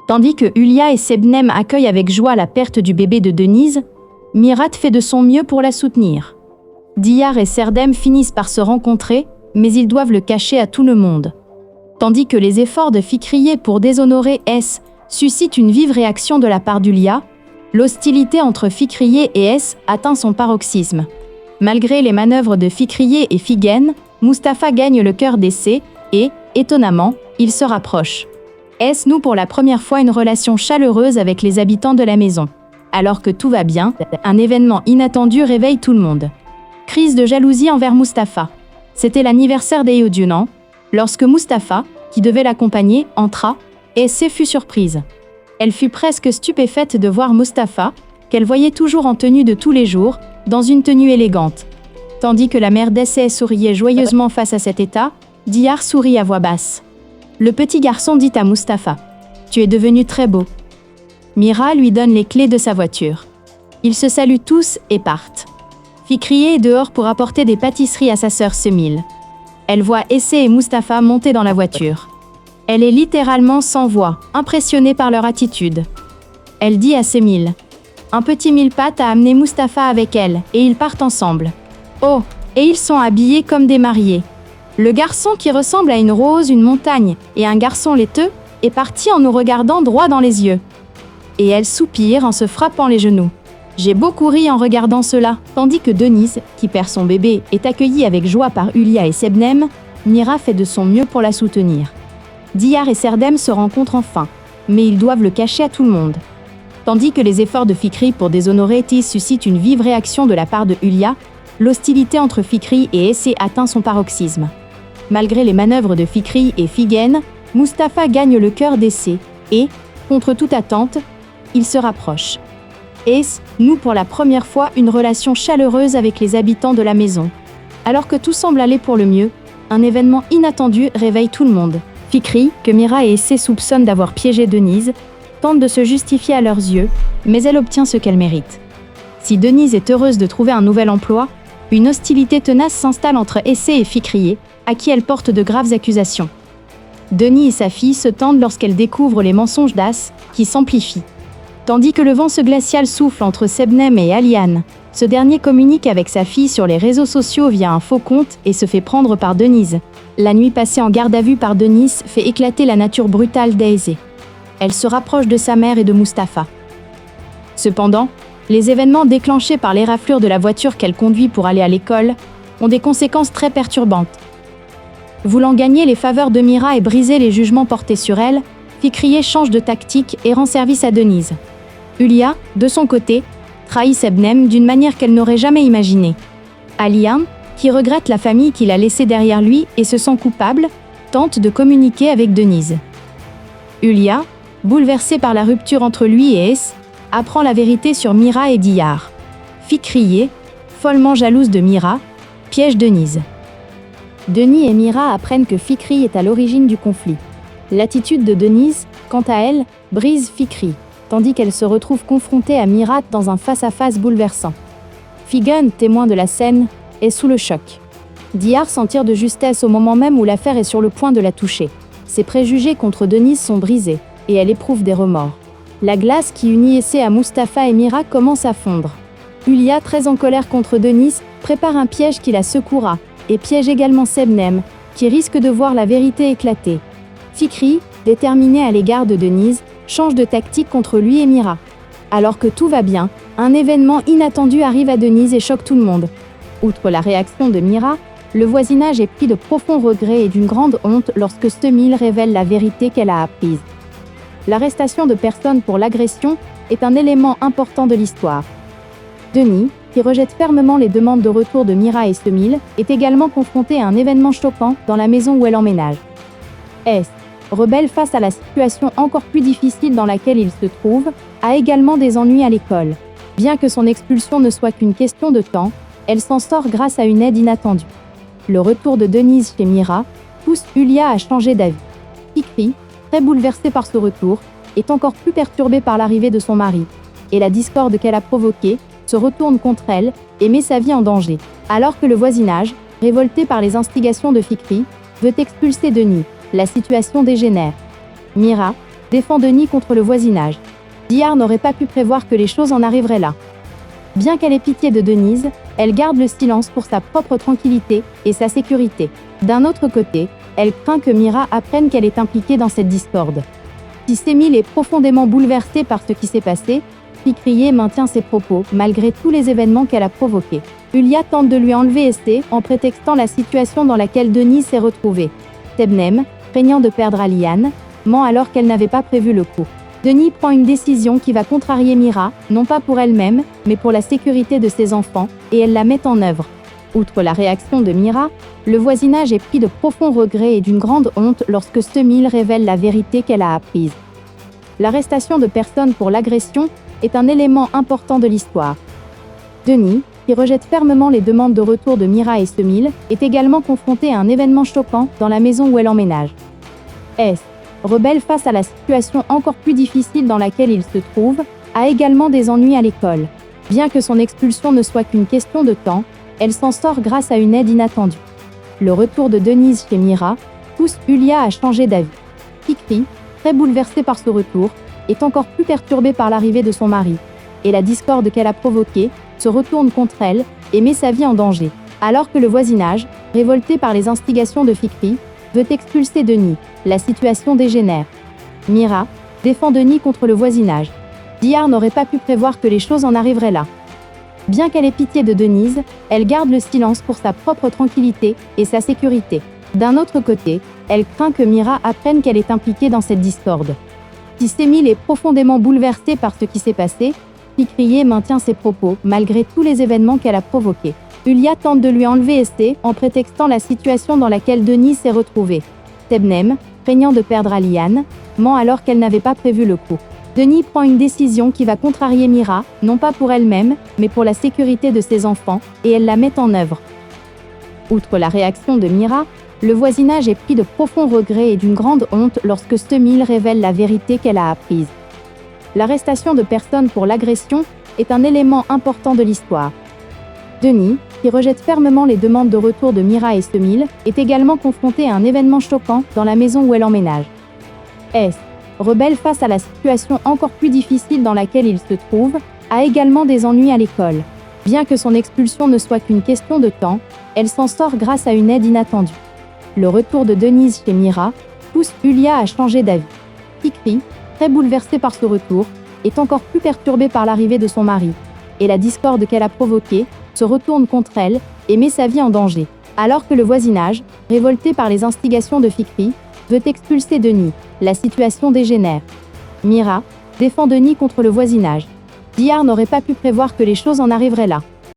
Tandis que Hulia et Sebnem accueillent avec joie la perte du bébé de Denise, Mirat fait de son mieux pour la soutenir. Diyar et Serdem finissent par se rencontrer, mais ils doivent le cacher à tout le monde. Tandis que les efforts de Fikriye pour déshonorer S suscitent une vive réaction de la part d'Hulia, l'hostilité entre Fikriye et S atteint son paroxysme. Malgré les manœuvres de Fikriye et Figen, Mustapha gagne le cœur d'Essé et, étonnamment, il se rapproche. S noue pour la première fois une relation chaleureuse avec les habitants de la maison. Alors que tout va bien, un événement inattendu réveille tout le monde. Crise de jalousie envers Mustapha. C'était l'anniversaire d'Eyodunan. Lorsque Mustapha, qui devait l'accompagner, entra, Essé fut surprise. Elle fut presque stupéfaite de voir Mustapha, qu'elle voyait toujours en tenue de tous les jours, dans une tenue élégante. Tandis que la mère d'Essé souriait joyeusement face à cet état, Diyar sourit à voix basse. Le petit garçon dit à Mustapha : « Tu es devenu très beau. » Mira lui donne les clés de sa voiture. Ils se saluent tous et partent. Fikriye est dehors pour apporter des pâtisseries à sa sœur Semil. Elle voit Essé et Mustapha monter dans la voiture. Elle est littéralement sans voix, impressionnée par leur attitude. Elle dit à Semil : « Un petit mille-pattes a amené Mustapha avec elle, et ils partent ensemble. Oh, et ils sont habillés comme des mariés. Le garçon qui ressemble à une rose, une montagne, et un garçon laiteux, est parti en nous regardant droit dans les yeux. » Et elle soupire en se frappant les genoux. J'ai beaucoup ri en regardant cela, tandis que Denise, qui perd son bébé, est accueillie avec joie par Hulia et Sebnem. Mira fait de son mieux pour la soutenir. Diyar et Serdem se rencontrent enfin, mais ils doivent le cacher à tout le monde. Tandis que les efforts de Fikri pour déshonorer Tis suscitent une vive réaction de la part de Hulia, l'hostilité entre Fikri et Essé atteint son paroxysme. Malgré les manœuvres de Fikri et Figen, Mustapha gagne le cœur d'Essé et, contre toute attente, il se rapproche. Ess noue pour la première fois une relation chaleureuse avec les habitants de la maison. Alors que tout semble aller pour le mieux, un événement inattendu réveille tout le monde. Fikri, que Mira et Essé soupçonnent d'avoir piégé Denise, tente de se justifier à leurs yeux, mais elle obtient ce qu'elle mérite. Si Denise est heureuse de trouver un nouvel emploi, une hostilité tenace s'installe entre Essé et Fikriye, à qui elle porte de graves accusations. Denis et sa fille se tendent lorsqu'elle découvre les mensonges d'As, qui s'amplifient. Tandis que le vent glacial souffle entre Sebnem et Aliane, ce dernier communique avec sa fille sur les réseaux sociaux via un faux compte et se fait prendre par Denise. La nuit passée en garde à vue par Denise fait éclater la nature brutale d'Essé. Elle se rapproche de sa mère et de Mustapha. Cependant, les événements déclenchés par l'éraflure de la voiture qu'elle conduit pour aller à l'école ont des conséquences très perturbantes. Voulant gagner les faveurs de Mira et briser les jugements portés sur elle, Fikriye change de tactique et rend service à Denise. Hulia, de son côté, trahit Sebnem d'une manière qu'elle n'aurait jamais imaginée. Aliane, qui regrette la famille qu'il a laissée derrière lui et se sent coupable, tente de communiquer avec Denise. Hulia, bouleversée par la rupture entre lui et Ess, apprend la vérité sur Mira et Diyar. Fikriye, follement jalouse de Mira, piège Denise. Denis et Mira apprennent que Fikri est à l'origine du conflit. L'attitude de Denise, quant à elle, brise Fikri, tandis qu'elle se retrouve confrontée à Mira dans un face-à-face bouleversant. Figen, témoin de la scène, est sous le choc. Diyar s'en tire de justesse au moment même où l'affaire est sur le point de la toucher. Ses préjugés contre Denise sont brisés, et elle éprouve des remords. La glace qui unit Essé à Mustapha et Mira commence à fondre. Hulia, très en colère contre Denise, prépare un piège qui la secouera, et piège également Sebnem, qui risque de voir la vérité éclater. Fikri, déterminé à l'égard de Denise, change de tactique contre lui et Mira. Alors que tout va bien, un événement inattendu arrive à Denise et choque tout le monde. Outre la réaction de Mira, le voisinage est pris de profonds regrets et d'une grande honte lorsque Semil révèle la vérité qu'elle a apprise. L'arrestation de personnes pour l'agression est un élément important de l'histoire. Denis, qui rejette fermement les demandes de retour de Mira et Semil, est également confronté à un événement choquant dans la maison où elle emménage. S, rebelle face à la situation encore plus difficile dans laquelle il se trouve, a également des ennuis à l'école. Bien que son expulsion ne soit qu'une question de temps, elle s'en sort grâce à une aide inattendue. Le retour de Denise chez Mira pousse Hulia à changer d'avis. Fikri, très bouleversée par ce retour, est encore plus perturbée par l'arrivée de son mari, et la discorde qu'elle a provoquée se retourne contre elle et met sa vie en danger. Alors que le voisinage, révolté par les instigations de Fikri, veut expulser Denis, la situation dégénère. Mira, défend Denis contre le voisinage. Dihar n'aurait pas pu prévoir que les choses en arriveraient là. Bien qu'elle ait pitié de Denise, elle garde le silence pour sa propre tranquillité et sa sécurité. D'un autre côté, elle craint que Mira apprenne qu'elle est impliquée dans cette discorde. Si Semil est profondément bouleversée par ce qui s'est passé, Fikriye maintient ses propos malgré tous les événements qu'elle a provoqués. Hulya tente de lui enlever Essé en prétextant la situation dans laquelle Denise s'est retrouvée. Sebnem, craignant de perdre Aliane, ment alors qu'elle n'avait pas prévu le coup. Denis prend une décision qui va contrarier Mira, non pas pour elle-même, mais pour la sécurité de ses enfants, et elle la met en œuvre. Outre la réaction de Mira, le voisinage est pris de profonds regrets et d'une grande honte lorsque Semil révèle la vérité qu'elle a apprise. L'arrestation de personnes pour l'agression est un élément important de l'histoire. Denis, qui rejette fermement les demandes de retour de Mira et Semil, est également confronté à un événement choquant dans la maison où elle emménage. S, rebelle face à la situation encore plus difficile dans laquelle il se trouve, a également des ennuis à l'école. Bien que son expulsion ne soit qu'une question de temps, elle s'en sort grâce à une aide inattendue. Le retour de Denise chez Mira pousse Hulya à changer d'avis. Fikri, très bouleversée par ce retour, est encore plus perturbée par l'arrivée de son mari, et la discorde qu'elle a provoquée se retourne contre elle et met sa vie en danger. Alors que le voisinage, révolté par les instigations de Fikri, veut expulser Denis, la situation dégénère. Mira défend Denis contre le voisinage. Dihar n'aurait pas pu prévoir que les choses en arriveraient là. Bien qu'elle ait pitié de Denise, elle garde le silence pour sa propre tranquillité et sa sécurité. D'un autre côté, elle craint que Mira apprenne qu'elle est impliquée dans cette discorde. Si Semil est profondément bouleversée par ce qui s'est passé, Fikriye maintient ses propos malgré tous les événements qu'elle a provoqués. Hulya tente de lui enlever Essé en prétextant la situation dans laquelle Denis s'est retrouvée. Sebnem, craignant de perdre Aliane, ment alors qu'elle n'avait pas prévu le coup. Denis prend une décision qui va contrarier Mira, non pas pour elle-même, mais pour la sécurité de ses enfants, et elle la met en œuvre. Outre la réaction de Mira, le voisinage est pris de profonds regrets et d'une grande honte lorsque Semil révèle la vérité qu'elle a apprise. L'arrestation de personnes pour l'agression est un élément important de l'histoire. Denis, qui rejette fermement les demandes de retour de Mira et Semil, est également confronté à un événement choquant dans la maison où elle emménage. S, rebelle face à la situation encore plus difficile dans laquelle il se trouve, a également des ennuis à l'école. Bien que son expulsion ne soit qu'une question de temps, elle s'en sort grâce à une aide inattendue. Le retour de Denise chez Mira pousse Hulya à changer d'avis. Fikri, très bouleversée par ce retour, est encore plus perturbée par l'arrivée de son mari, et la discorde qu'elle a provoquée se retourne contre elle et met sa vie en danger. Alors que le voisinage, révolté par les instigations de Fikri, veut expulser Denis, la situation dégénère. Mira défend Denis contre le voisinage. Dihar n'aurait pas pu prévoir que les choses en arriveraient là.